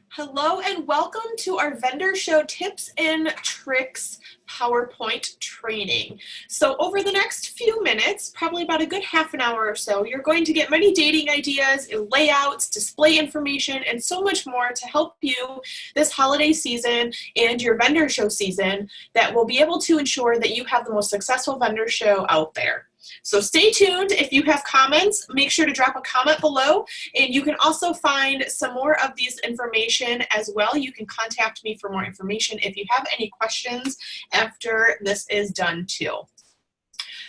Hello and welcome to our vendor show tips and tricks PowerPoint training. So over the next few minutes, probably about a good half an hour or so, you're going to get many dating ideas, layouts, display information, and so much more to help you this holiday season and your vendor show season that will be able to ensure that you have the most successful vendor show out there. So stay tuned. If you have comments, make sure to drop a comment below, and you can also find some more of these information as well. You can contact me for more information if you have any questions after this is done too.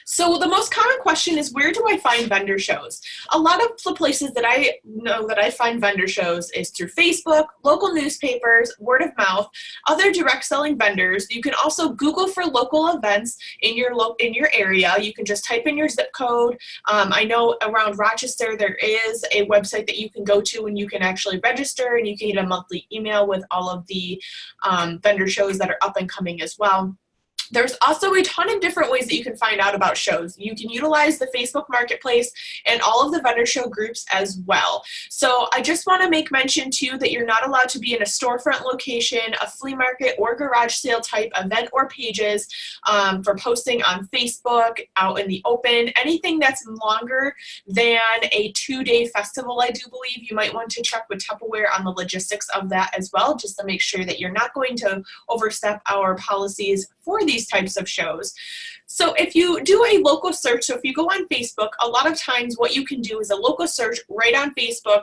So the most common question is, where do I find vendor shows? A lot of the places that I know that I find vendor shows is through Facebook, local newspapers, word of mouth, other direct selling vendors. You can also Google for local events in your area. You can just type in your zip code. I know around Rochester there is a website that you can go to and you can actually register, and you can get a monthly email with all of the vendor shows that are up and coming as well. There's also a ton of different ways that you can find out about shows. You can utilize the Facebook Marketplace and all of the vendor show groups as well. So I just want to make mention too that you're not allowed to be in a storefront location, a flea market, or garage sale type event or pages for posting on Facebook, out in the open. Anything that's longer than a 2-day festival, I do believe you might want to check with Tupperware on the logistics of that as well, just to make sure that you're not going to overstep our policies for these types of shows. So if you do a local search, so if you go on Facebook, a lot of times what you can do is a local search right on Facebook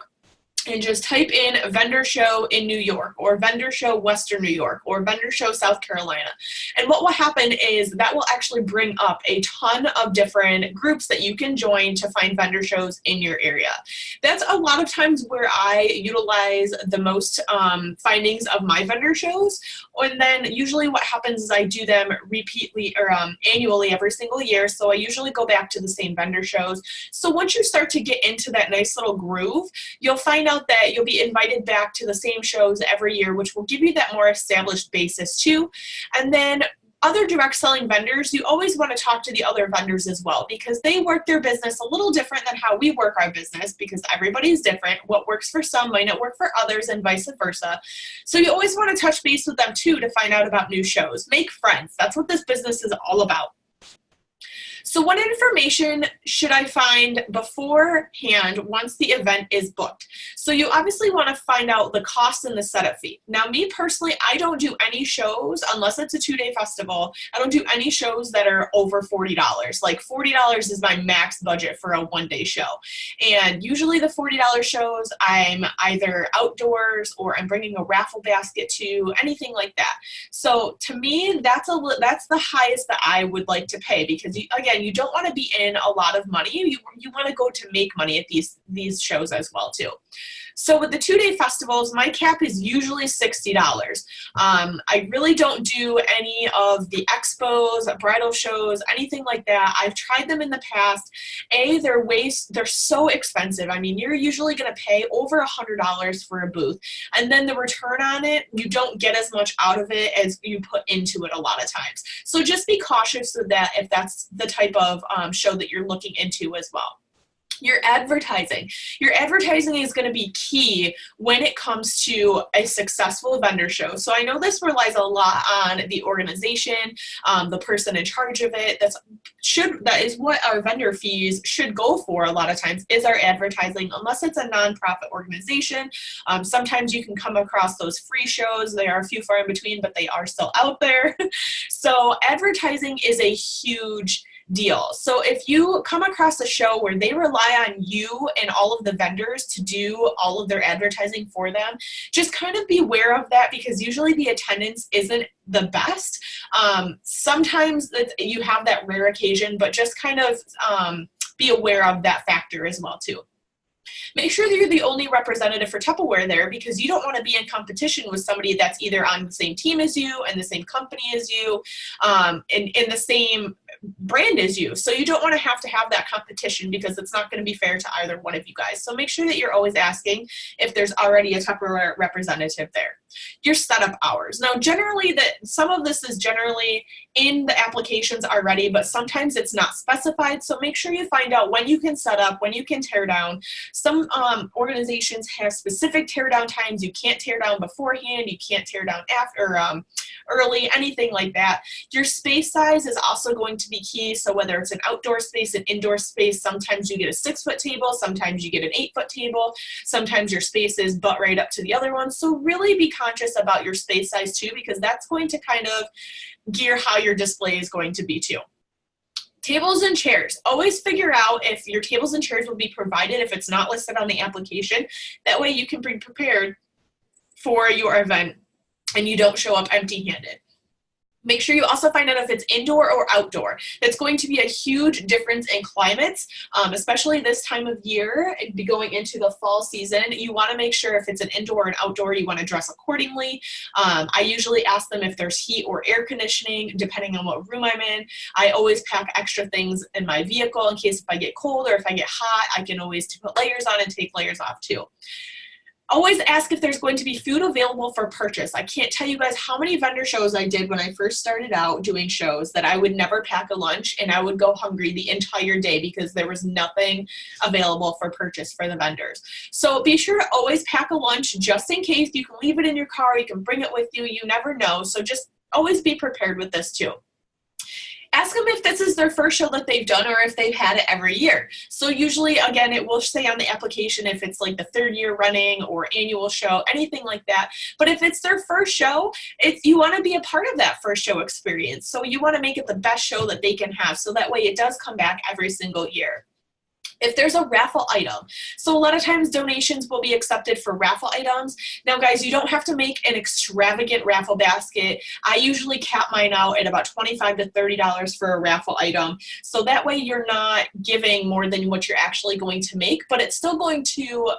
and just type in vendor show in New York, or vendor show Western New York, or vendor show South Carolina. And what will happen is that will actually bring up a ton of different groups that you can join to find vendor shows in your area. That's a lot of times where I utilize the most findings of my vendor shows. And then usually what happens is I do them repeatedly or annually every single year. So I usually go back to the same vendor shows. So once you start to get into that nice little groove, you'll find out that you'll be invited back to the same shows every year, which will give you that more established basis too. And then other direct selling vendors, you always want to talk to the other vendors as well, because they work their business a little different than how we work our business, because everybody's different. What works for some might not work for others, and vice versa. So you always want to touch base with them too to find out about new shows. Make friends. That's what this business is all about. So what information should I find beforehand once the event is booked? So you obviously want to find out the cost and the setup fee. Now, me personally, I don't do any shows unless it's a 2-day festival. I don't do any shows that are over $40. Like $40 is my max budget for a 1-day show. And usually the $40 shows, I'm either outdoors or I'm bringing a raffle basket to, anything like that. So to me, that's the highest that I would like to pay, because again, you don't want to be in a lot of money. You want to go to make money at these shows as well too. So with the 2-day festivals, my cap is usually $60. I really don't do any of the expos, bridal shows, anything like that. I've tried them in the past. They're so expensive. I mean, you're usually going to pay over $100 for a booth, and then the return on it, you don't get as much out of it as you put into it a lot of times. So just be cautious of that if that's the type of show that you're looking into as well. Your advertising. Your advertising is going to be key when it comes to a successful vendor show. So I know this relies a lot on the organization, the person in charge of it. That is what our vendor fees should go for a lot of times, is our advertising, unless it's a nonprofit organization. Sometimes you can come across those free shows. They are a few far in between, but they are still out there. So advertising is a huge deal. So if you come across a show where they rely on you and all of the vendors to do all of their advertising for them, just kind of be aware of that, because usually the attendance isn't the best. Sometimes you have that rare occasion, but just kind of be aware of that factor as well too. Make sure that you're the only representative for Tupperware there, because you don't want to be in competition with somebody that's either on the same team as you and the same company as you, in the same brand is you. So you don't want to have that competition because it's not going to be fair to either one of you guys. So make sure that you're always asking if there's already a Tupperware representative there. Your setup hours. Now, generally, some of this is generally in the applications already, but sometimes it's not specified. So make sure you find out when you can set up, when you can tear down. Some organizations have specific tear down times. You can't tear down beforehand. You can't tear down after, early, anything like that. Your space size is also going to be key. So whether it's an outdoor space, an indoor space, sometimes you get a 6-foot table, sometimes you get an 8-foot table, sometimes your space is butt right up to the other one. So really be conscious about your space size too, because that's going to kind of gear how your display is going to be too. Tables and chairs. Always figure out if your tables and chairs will be provided if it's not listed on the application. That way you can be prepared for your event and you don't show up empty-handed. Make sure you also find out if it's indoor or outdoor. That's going to be a huge difference in climates, especially this time of year, going into the fall season. You want to make sure if it's an indoor and outdoor, you want to dress accordingly. I usually ask them if there's heat or air conditioning, depending on what room I'm in. I always pack extra things in my vehicle in case if I get cold or if I get hot, I can always put layers on and take layers off too. Always ask if there's going to be food available for purchase. I can't tell you guys how many vendor shows I did when I first started out doing shows that I would never pack a lunch and I would go hungry the entire day because there was nothing available for purchase for the vendors. So be sure to always pack a lunch just in case. You can leave it in your car, you can bring it with you, you never know. So just always be prepared with this too. Ask them if this is their first show that they've done or if they've had it every year. So usually, again, it will say on the application if it's like the 3rd year running or annual show, anything like that. But if it's their first show, you want to be a part of that first show experience. So you want to make it the best show that they can have. So that way it does come back every single year. If there's a raffle item. So a lot of times donations will be accepted for raffle items. Now guys, you don't have to make an extravagant raffle basket. I usually cap mine out at about $25 to $30 for a raffle item. So that way you're not giving more than what you're actually going to make, but it's still going to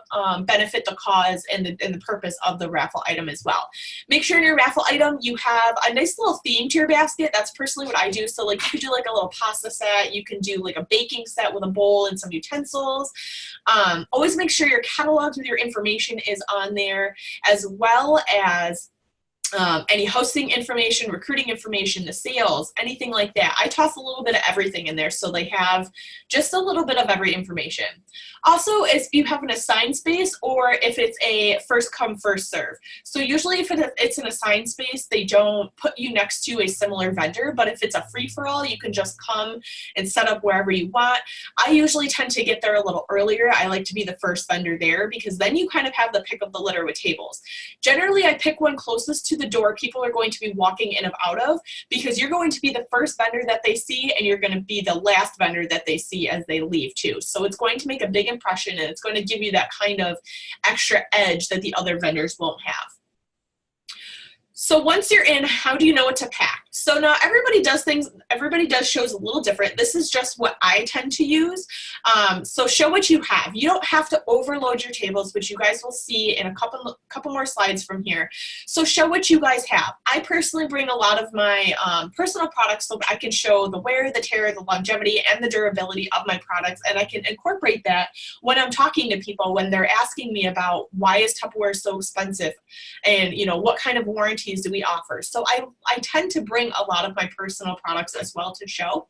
benefit the cause and the purpose of the raffle item as well. Make sure in your raffle item you have a nice little theme to your basket. That's personally what I do. So like you could do like a little pasta set. You can do like a baking set with a bowl and some utensils. Always make sure your catalogs with your information is on there, as well as any hosting information, recruiting information, the sales, anything like that. I toss a little bit of everything in there so they have just a little bit of every information. Also, if you have an assigned space or if it's a first come, first serve. So usually if it's an assigned space, they don't put you next to a similar vendor, but if it's a free-for-all, you can just come and set up wherever you want. I usually tend to get there a little earlier. I like to be the first vendor there because then you kind of have the pick of the litter with tables. Generally, I pick one closest to the door people are going to be walking in and out of because you're going to be the first vendor that they see and you're going to be the last vendor that they see as they leave too. So it's going to make a big impression and it's going to give you that kind of extra edge that the other vendors won't have. So once you're in, how do you know what to pack? So now everybody does shows a little different. This is just what I tend to use. So show what you have. You don't have to overload your tables, which you guys will see in a couple more slides from here. So show what you guys have. I personally bring a lot of my personal products so I can show the wear, the tear, the longevity, and the durability of my products, and I can incorporate that when I'm talking to people when they're asking me about why is Tupperware so expensive and what kind of warranties do we offer. So I tend to bring a lot of my personal products as well to show.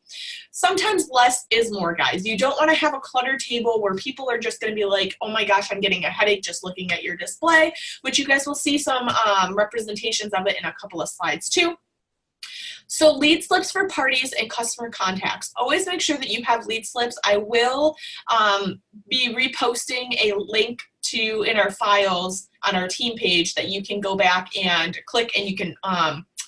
Sometimes less is more, guys. You don't want to have a cluttered table where people are just going to be like, oh my gosh, I'm getting a headache just looking at your display, which you guys will see some representations of it in a couple of slides too. So lead slips for parties and customer contacts. Always make sure that you have lead slips. I will be reposting a link to in our files on our team page that you can go back and click and you can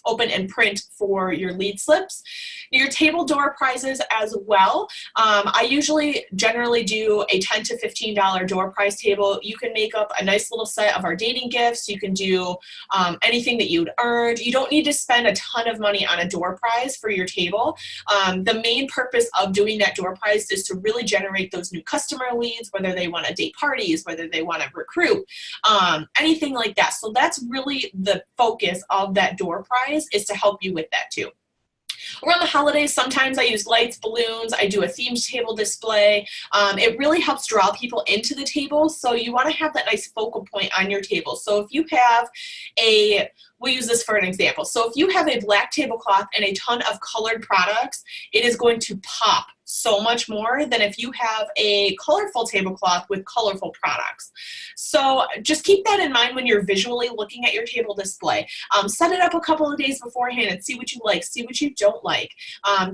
open and print for your lead slips. Your table door prizes as well. I usually generally do a $10 to $15 door prize table. You can make up a nice little set of our dating gifts. You can do anything that you'd earned. You don't need to spend a ton of money on a door prize for your table. The main purpose of doing that door prize is to really generate those new customer leads, whether they want to date parties, whether they want to recruit, anything like that. So that's really the focus of that door prize, is to help you with that too. Around the holidays, sometimes I use lights, balloons, I do a themed table display. It really helps draw people into the table, so you want to have that nice focal point on your table. So if you have we'll use this for an example. So if you have a black tablecloth and a ton of colored products, it is going to pop so much more than if you have a colorful tablecloth with colorful products. So just keep that in mind when you're visually looking at your table display. Set it up a couple of days beforehand and see what you like, see what you don't like.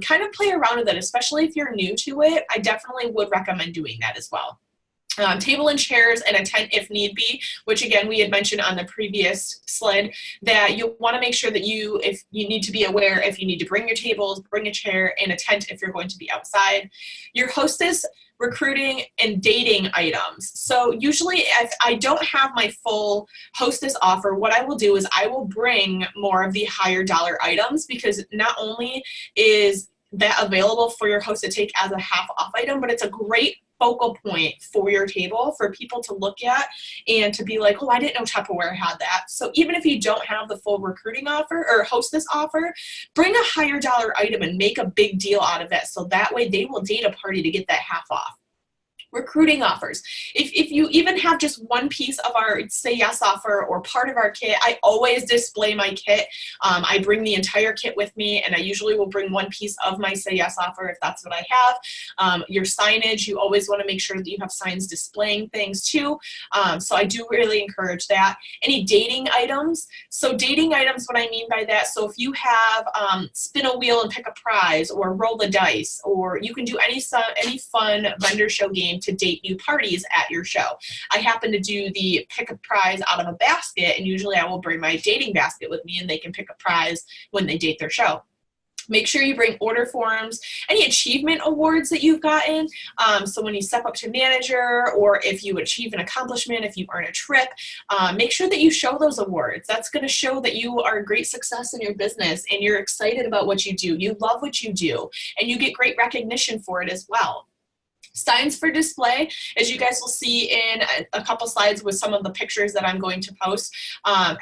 Kind of play around with it, especially if you're new to it. I definitely would recommend doing that as well. Table and chairs and a tent if need be, which again we had mentioned on the previous slide, that you want to make sure that if you need to be aware if you need to bring your tables, bring a chair, and a tent if you're going to be outside. Your hostess recruiting and dating items. So usually if I don't have my full hostess offer, what I will do is I will bring more of the higher dollar items, because not only is that available for your host to take as a half off item, but it's a great focal point for your table for people to look at and to be like, oh, I didn't know Tupperware had that. So even if you don't have the full recruiting offer or hostess offer, bring a higher dollar item and make a big deal out of it. So that way they will date a party to get that half off. Recruiting offers. If you even have just one piece of our Say Yes offer or part of our kit, I always display my kit. I bring the entire kit with me, and I usually will bring one piece of my Say Yes offer if that's what I have. Your signage, you always want to make sure that you have signs displaying things too. So I do really encourage that. Any dating items. So dating items, what I mean by that, so if you have spin a wheel and pick a prize, or roll the dice, or you can do any fun vendor show game to date new parties at your show. I happen to do the pick a prize out of a basket, and usually I will bring my dating basket with me and they can pick a prize when they date their show. Make sure you bring order forms, any achievement awards that you've gotten. So when you step up to manager, or if you achieve an accomplishment, if you earn a trip, make sure that you show those awards. That's going to show that you are a great success in your business and you're excited about what you do. You love what you do, and you get great recognition for it as well. Signs for display, as you guys will see in a couple slides with some of the pictures that I'm going to post.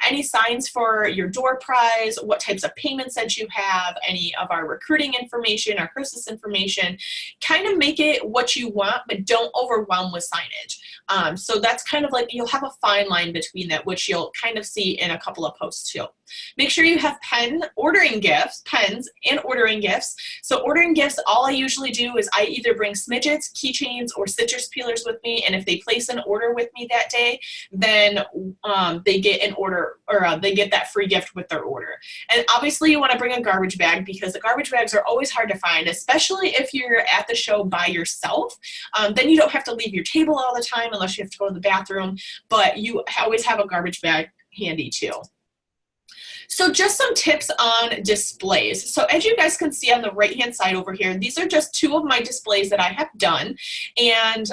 Any signs for your door prize, what types of payments that you have, any of our recruiting information, our hostess information. Kind of make it what you want, but don't overwhelm with signage. So that's kind of like, you'll have a fine line between that, which you'll kind of see in a couple of posts too. Make sure you have pens and ordering gifts. So ordering gifts, all I usually do is I either bring smidgets, keychains, or citrus peelers with me, and if they place an order with me that day, then they get an order, or they get that free gift with their order. And obviously you want to bring a garbage bag, because the garbage bags are always hard to find, especially if you're at the show by yourself. Then you don't have to leave your table all the time unless you have to go to the bathroom, but you always have a garbage bag handy too. So just some tips on displays. So as you guys can see on the right-hand side over here, these are just two of my displays that I have done. And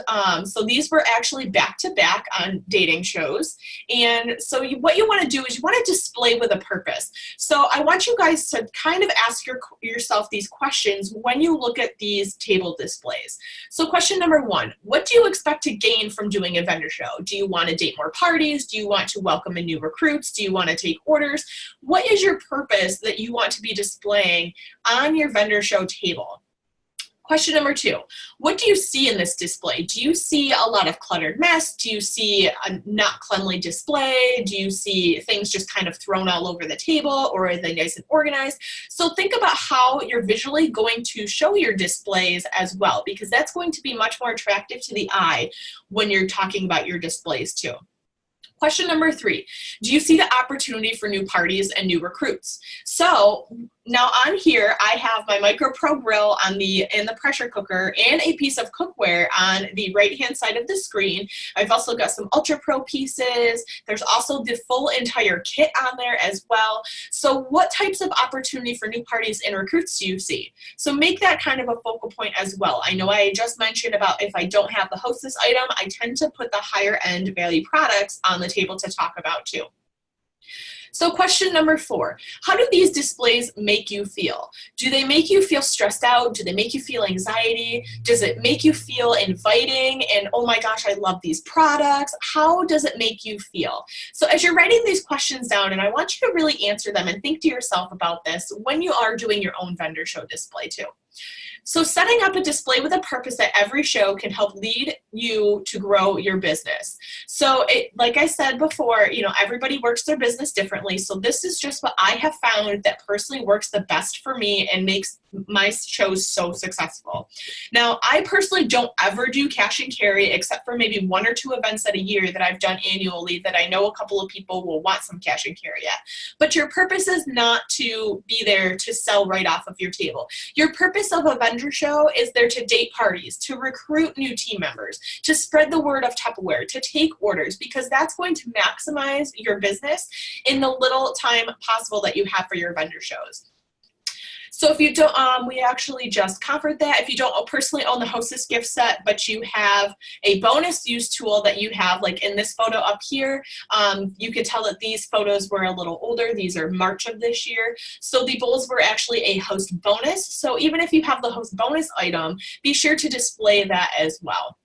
so these were actually back-to-back on dating shows. And so what you want to do is you want to display with a purpose. So I want you guys to kind of ask yourself these questions when you look at these table displays. So question number one, what do you expect to gain from doing a vendor show? Do you want to date more parties? Do you want to welcome in new recruits? Do you want to take orders? What is your purpose that you want to be displaying on your vendor show table? Question number two, what do you see in this display? Do you see a lot of cluttered mess? Do you see a not cleanly display? Do you see things just kind of thrown all over the table, or are they nice and organized? So think about how you're visually going to show your displays as well, because that's going to be much more attractive to the eye when you're talking about your displays too. Question number three, do you see the opportunity for new parties and new recruits? So now on here, I have my Micro Pro grill on the pressure cooker and a piece of cookware on the right-hand side of the screen. I've also got some Ultra Pro pieces. There's also the full entire kit on there as well. So what types of opportunity for new parties and recruits do you see? So make that kind of a focal point as well. I know I just mentioned about if I don't have the hostess item, I tend to put the higher end value products on the table to talk about too. So question number 4, how do these displays make you feel? Do they make you feel stressed out? Do they make you feel anxiety? Does it make you feel inviting and, oh my gosh, I love these products? How does it make you feel? So as you're writing these questions down, and I want you to really answer them and think to yourself about this when you are doing your own vendor show display too. So setting up a display with a purpose at every show can help lead you to grow your business. So like I said before, everybody works their business differently. So this is just what I have found that personally works the best for me and makes my shows so successful. Now, I personally don't ever do cash and carry except for maybe 1 or 2 events at a year that I've done annually that I know a couple of people will want some cash and carry at. But your purpose is not to be there to sell right off of your table. Your purpose of a vendor show is there to date parties, to recruit new team members, to spread the word of Tupperware, to take orders, because that's going to maximize your business in the little time possible that you have for your vendor shows. So if you don't, we actually just covered that. If you don't personally own the Hostess gift set, but you have a bonus use tool that you have, like in this photo up here, you could tell that these photos were a little older. These are March of this year. So the bowls were actually a host bonus. So even if you have the host bonus item, be sure to display that as well.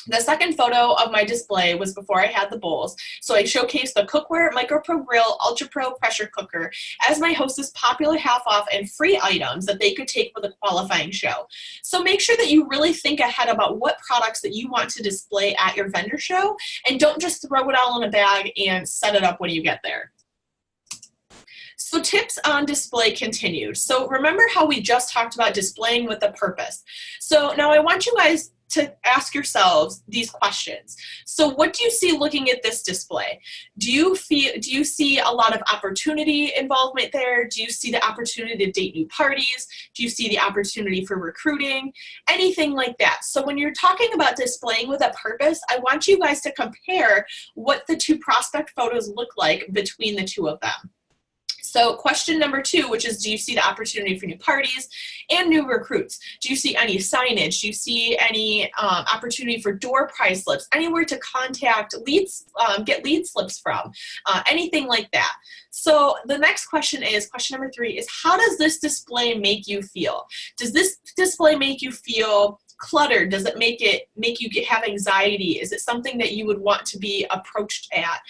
The second photo of my display was before I had the bowls. So I showcased the Cookware MicroPro Grill Ultra Pro pressure cooker as my Hostess popular half off and free items that they could take with a qualifying show. So make sure that you really think ahead about what products that you want to display at your vendor show, and don't just throw it all in a bag and set it up when you get there. So tips on display continued. So remember how we just talked about displaying with a purpose. So now I want you guys to ask yourselves these questions. So what do you see looking at this display? Do you see a lot of opportunity involvement there? Do you see the opportunity to date new parties? Do you see the opportunity for recruiting? Anything like that. So when you're talking about displaying with a purpose, I want you guys to compare what the 2 prospect photos look like between the 2 of them. So question number 2, which is, do you see the opportunity for new parties and new recruits? Do you see any signage? Do you see any opportunity for door prize slips? Anywhere to contact leads, get lead slips from? Anything like that. So the next question is, question number 3 is, how does this display make you feel? Does this display make you feel cluttered? Does it make you have anxiety? Is it something that you would want to be approached at?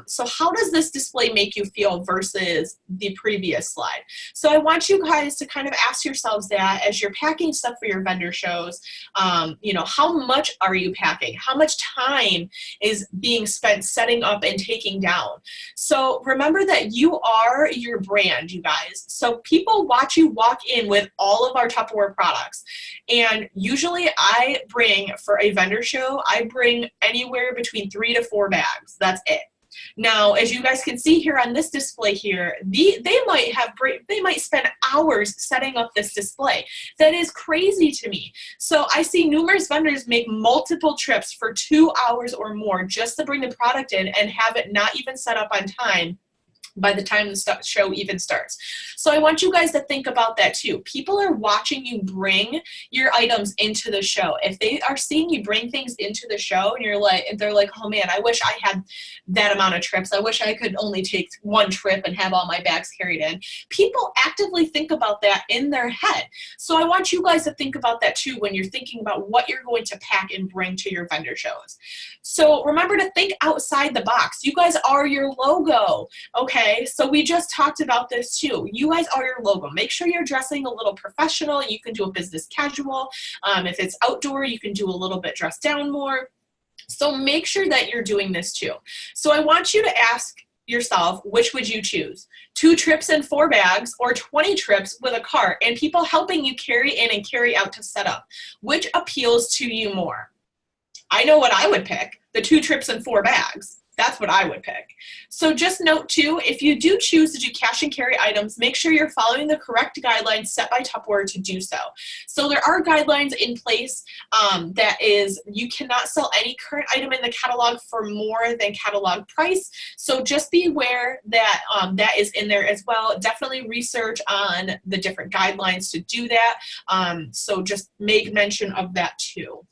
So how does this display make you feel versus the previous slide? So I want you guys to kind of ask yourselves that as you're packing stuff for your vendor shows. How much are you packing? How much time is being spent setting up and taking down? So remember that you are your brand, you guys. So people watch you walk in with all of our Tupperware products, and usually I bring, for a vendor show, I bring anywhere between 3 to 4 bags. That's it. Now, as you guys can see here on this display here, they might spend hours setting up this display. That is crazy to me. So I see numerous vendors make multiple trips for 2 hours or more just to bring the product in and have it not even set up on time by the time the show even starts. So I want you guys to think about that too. People are watching you bring your items into the show. If they are seeing you bring things into the show and they're like, oh man, I wish I had that amount of trips. I wish I could only take 1 trip and have all my bags carried in. People actively think about that in their head. So I want you guys to think about that too when you're thinking about what you're going to pack and bring to your vendor shows. So remember to think outside the box. You guys are your logo, okay? So we just talked about this too. You guys are your logo. Make sure you're dressing a little professional. You can do a business casual. If it's outdoor, you can do a little bit dressed down more. So make sure that you're doing this too. So I want you to ask yourself, which would you choose? 2 trips and 4 bags, or 20 trips with a cart and people helping you carry in and carry out to set up? Which appeals to you more? I know what I would pick, the 2 trips and 4 bags. That's what I would pick. So just note too, if you do choose to do cash and carry items, make sure you're following the correct guidelines set by Tupperware to do so. So there are guidelines in place that is, you cannot sell any current item in the catalog for more than catalog price. So just be aware that that is in there as well. Definitely research on the different guidelines to do that. So just make mention of that too.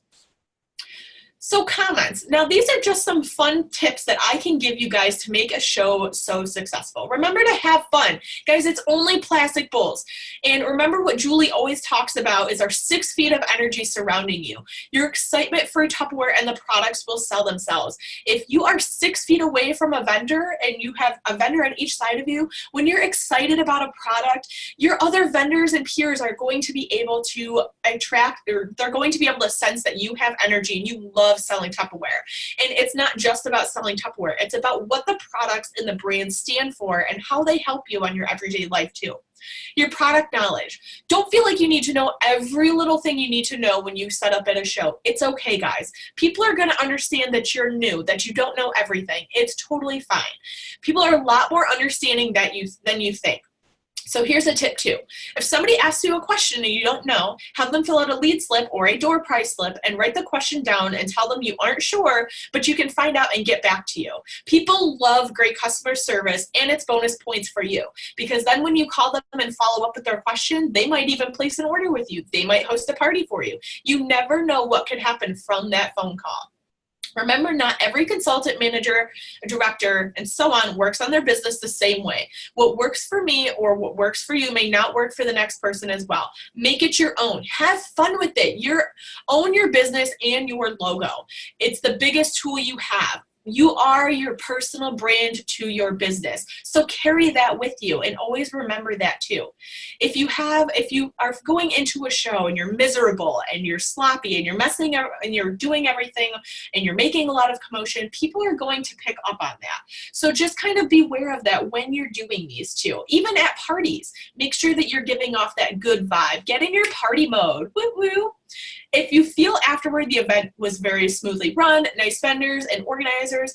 So comments. Now these are just some fun tips that I can give you guys to make a show so successful. Remember to have fun. Guys, it's only plastic bowls. And remember what Julie always talks about is our 6 feet of energy surrounding you. Your excitement for Tupperware and the products will sell themselves. If you are 6 feet away from a vendor and you have a vendor on each side of you, when you're excited about a product, your other vendors and peers are going to be able to attract, or they're going to be able to sense that you have energy and you love selling Tupperware. And it's not just about selling Tupperware, it's about what the products and the brands stand for and how they help you on your everyday life too. Your product knowledge. Don't feel like you need to know every little thing you need to know when you set up at a show. It's okay, guys. People are going to understand that you're new, that you don't know everything. It's totally fine. People are a lot more understanding than you think. So here's a tip too. If somebody asks you a question and you don't know, have them fill out a lead slip or a door prize slip and write the question down and tell them you aren't sure, but you can find out and get back to you. People love great customer service, and it's bonus points for you, because then when you call them and follow up with their question, they might even place an order with you. They might host a party for you. You never know what could happen from that phone call. Remember, not every consultant, manager, director, and so on works on their business the same way. What works for me or what works for you may not work for the next person as well. Make it your own. Have fun with it. Own your business and your logo. It's the biggest tool you have. You are your personal brand to your business. So carry that with you and always remember that too. If you are going into a show and you're miserable and you're sloppy and you're messing up and you're doing everything and you're making a lot of commotion, people are going to pick up on that. So just kind of beware of that when you're doing these too. Even at parties, make sure that you're giving off that good vibe. Get in your party mode. Woo woo. If you feel afterward the event was very smoothly run, nice vendors and organizers,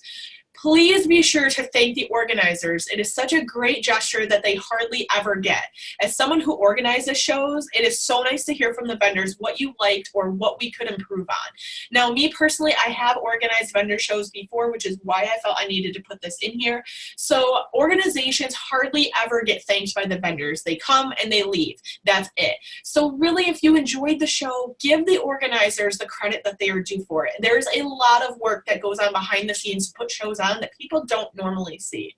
please be sure to thank the organizers. It is such a great gesture that they hardly ever get. As someone who organizes shows, it is so nice to hear from the vendors what you liked or what we could improve on. Now, me personally, I have organized vendor shows before, which is why I felt I needed to put this in here. So organizations hardly ever get thanked by the vendors. They come and they leave. That's it. So really, if you enjoyed the show, give the organizers the credit that they are due for it. There's a lot of work that goes on behind the scenes to put shows on that people don't normally see.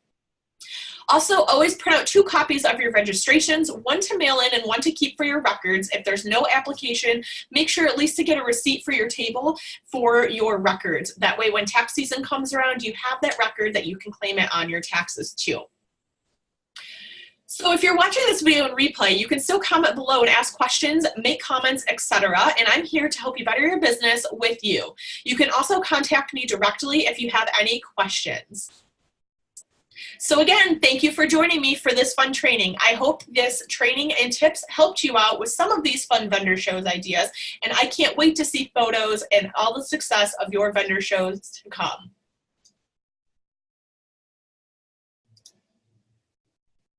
Also, always print out 2 copies of your registrations, one to mail in and one to keep for your records. If there's no application, make sure at least to get a receipt for your table for your records. That way, when tax season comes around, you have that record that you can claim it on your taxes too. So if you're watching this video in replay, you can still comment below and ask questions, make comments, etc. And I'm here to help you better your business with you. You can also contact me directly if you have any questions. So again, thank you for joining me for this fun training. I hope this training and tips helped you out with some of these fun vendor shows ideas, and I can't wait to see photos and all the success of your vendor shows to come.